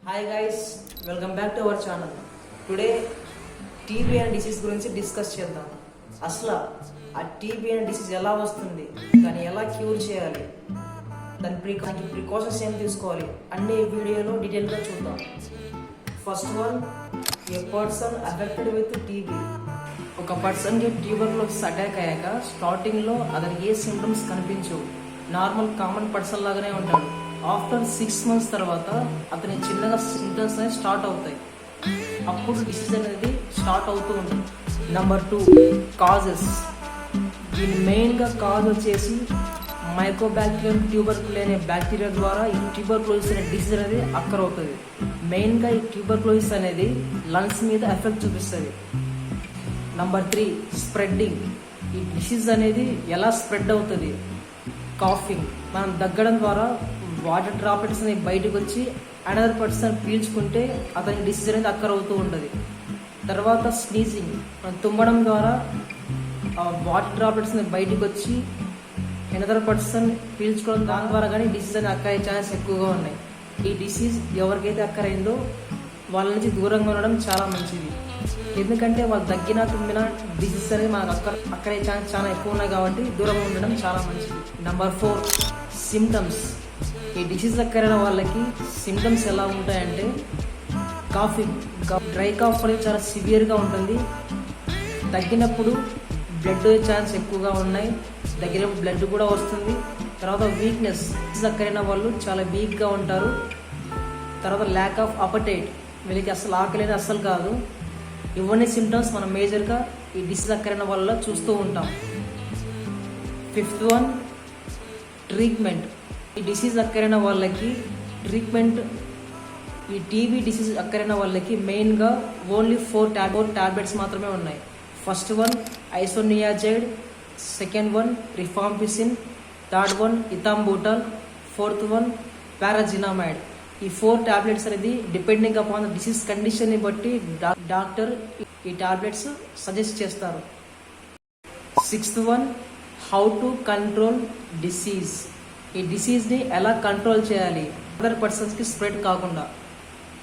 Hi guys, welcome back to our channel. Today TB అనే disease గురించి discuss చేద్దాం. అసలు ఆ టీబీ అనే డిసీజ్ ఎలా వస్తుంది, దాన్ని ఎలా క్యూర్ చేయాలి, దానికి ప్రికాషన్స్ ఏం తీసుకోవాలి అన్ని వీడియోలో డీటెయిల్గా చూద్దాం. First one, A person affected with TB. ఒక పర్సన్కి ట్యూబర్కులోసిస్ అటాక్ అయ్యాక స్టార్టింగ్లో అతనికి ఏ సిమ్టమ్స్ కనిపించవు, నార్మల్ కామన్ పర్సన్ లాగానే ఉంటాడు. ఆఫ్టర్ 6 months తర్వాత అతని చిన్నగా సింటమ్స్ అనేవి స్టార్ట్ అవుతాయి. అప్పుడు డిసీజ్ అనేది స్టార్ట్ అవుతూ ఉంటుంది. Number 2, causes. దీని మెయిన్గా కాజ్ వచ్చేసి మైకోబాక్టీరియం ట్యూబర్కులోసిస్ అనే బ్యాక్టీరియా ద్వారా ఈ ట్యూబర్కులోసిస్ అనే డిసీజ్ అనేది అక్కర్ అవుతుంది. మెయిన్గా ఈ ట్యూబర్కులోసిస్ అనేది లంగ్స్ మీద ఎఫెక్ట్ చూపిస్తుంది. Number 3, spreading. ఈ డిసీజ్ అనేది ఎలా స్ప్రెడ్ అవుతుంది? కాఫింగ్, మనం దగ్గడం ద్వారా వాటర్ డ్రాప్లెట్స్ అనేవి బయటకు వచ్చి అనదర్ పర్సన్ పీల్చుకుంటే అతని డిసీజ్ అనేది అక్కర్ అవుతూ ఉంటుంది. తర్వాత స్నీజింగ్, మనం తుమ్మడం ద్వారా వాటర్ డ్రాప్లెట్స్ అనేవి బయటకు వచ్చి అనదర్ పర్సన్ పీల్చుకోవడం, దాని ద్వారా కానీ డిసీజ్ అనేది అక్కర్ అయ్యే ఛాన్స్ ఎక్కువగా ఉన్నాయి. ఈ డిసీజ్ ఎవరికైతే అక్కర్ అయిందో వాళ్ళ నుంచి దూరంగా ఉండడం చాలా మంచిది. ఎందుకంటే వాళ్ళు తగ్గినా తుమ్మిన డిసీజ్ అనేది మనకు అక్కడే ఛాన్స్ చాలా ఎక్కువ ఉన్నాయి కాబట్టి దూరంగా ఉండడం చాలా మంచిది. Number 4, symptoms. ఈ డిసీజ్ అక్కరైన వాళ్ళకి సిమ్టమ్స్ ఎలా ఉంటాయంటే కాఫింగ్, డ్రై కాఫ్ అనేది చాలా సివియర్గా ఉంటుంది. తగ్గినప్పుడు బ్లడ్ ఛాన్స్ ఎక్కువగా ఉన్నాయి, తగ్గినప్పుడు బ్లడ్ కూడా వస్తుంది. తర్వాత వీక్నెస్, డిసీజ్ అక్కరైన వాళ్ళు చాలా వీక్గా ఉంటారు. తర్వాత ల్యాక్ ఆఫ్ అపటైట్, వీళ్ళకి అసలు ఆకలి అస్సలు కాదు. ఇవన్నీ సిమ్టమ్స్ మనం మేజర్గా ఈ డిసీజ్ అక్కరైన వాళ్ళలో చూస్తూ ఉంటాం. 5th one, treatment. ఈ డిసీజ్ అక్కరైన వాళ్ళకి ట్రీట్మెంట్, ఈ టీబీ డిసీజ్ అక్కరైన వాళ్ళకి మెయిన్గా ఓన్లీ 4 టాబ్లెట్స్ మాత్రమే ఉన్నాయి. First one isoniazid, second one rifampicin, third one ethambutol, 4th one pyrazinamide. ఈ 4 టాబ్లెట్స్ అనేది డిపెండింగ్ అపాన్ డిసీజ్ కండిషన్ని బట్టి డాక్టర్ ఈ టాబ్లెట్స్ సజెస్ట్ చేస్తారు. 6th one, how to control disease. ఈ డిసీజ్ని ఎలా కంట్రోల్ చేయాలి అదర్ పర్సన్స్కి స్ప్రెడ్ కాకుండా.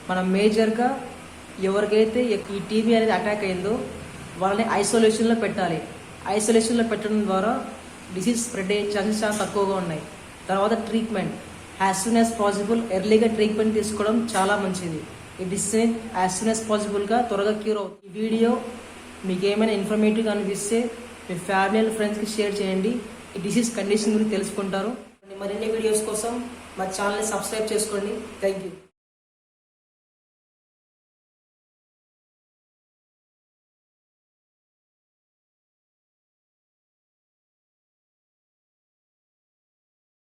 మనం మేజర్గా ఎవరికైతే ఈ టీబీ అనేది అటాక్ అయిందో వాళ్ళని ఐసోలేషన్లో పెట్టాలి. ఐసోలేషన్లో పెట్టడం ద్వారా డిసీజ్ స్ప్రెడ్ అయ్యే ఛాన్సెస్ చాలా తక్కువగా ఉన్నాయి. తర్వాత treatment, as soon as possible ఎర్లీగా ట్రీట్మెంట్ తీసుకోవడం చాలా మంచిది. ఈ డిసీజ్ యాజ్ సూన్ యాజ్ పాసిబుల్గా త్వరగా క్యూర్ అవుతుంది. ఈ వీడియో మీకు ఏమైనా ఇన్ఫర్మేటివ్గా అనిపిస్తే మీ ఫ్యామిలీ అండ్ ఫ్రెండ్స్కి షేర్ చేయండి. ఈ డిసీజ్ కండిషన్ గురించి తెలుసుకుంటారు. మరిన్ని వీడియోస్ కోసం మా ఛానల్ని సబ్స్క్రైబ్ చేసుకోండి. Thank you.